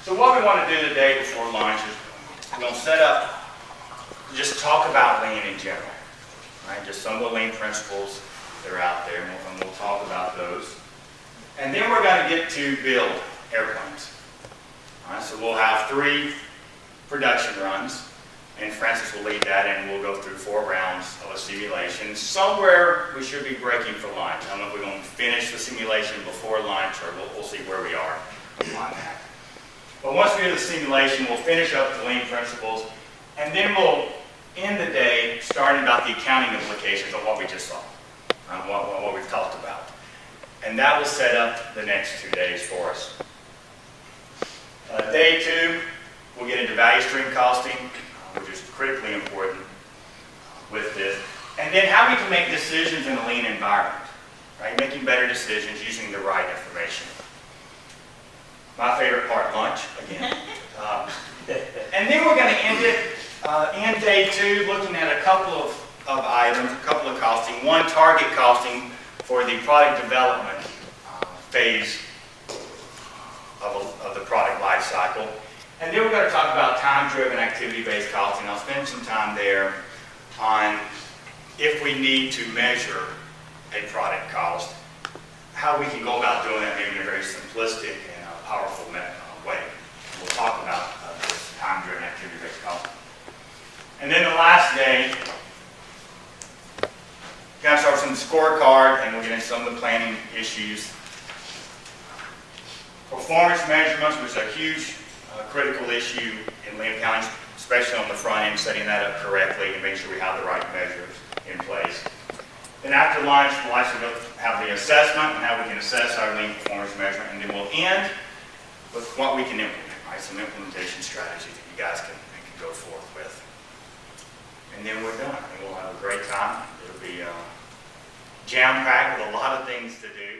So what we want to do today before lunch is we're going to set up, just talk about lean in general, right? Just some of the lean principles that are out there, and we'll talk about those. And then we're going to get to build airplanes. All right, so we'll have 3 production runs, and Francis will lead that, and we'll go through 4 rounds of a simulation. Somewhere we should be breaking for lunch. I don't know if we're going to finish the simulation before lunch, or we'll see where we are on that. But once we do the simulation, we'll finish up the lean principles, and then we'll end the day starting about the accounting implications of what we just saw, what we've talked about. And that will set up the next 2 days for us. Day 2, we'll get into value stream costing, which is critically important with this. And then how we can make decisions in a lean environment, right? Making better decisions using the right information. My favorite part, lunch, again. And then we're going to end it in day 2, looking at a couple of items, a couple of costing. One, target costing for the product development phase of the product life cycle. And then we're going to talk about time-driven, activity-based costing. I'll spend some time there on if we need to measure a product cost, how we can go about doing it maybe in a very simplistic and powerful way. We'll talk about this time-driven, activity-based costing. And then the last day, we're going to start with some scorecard, and we'll get into some of the planning issues. Performance measurements was a huge critical issue in lean accounting, especially on the front end, setting that up correctly and making sure we have the right measures in place. Then after lunch, we'll actually have the assessment and how we can assess our lean performance measurement, and then we'll end with what we can implement, right? Some implementation strategies that you guys can go forth with. And then we're done, and we'll have a great time. It'll be jam-packed with a lot of things to do.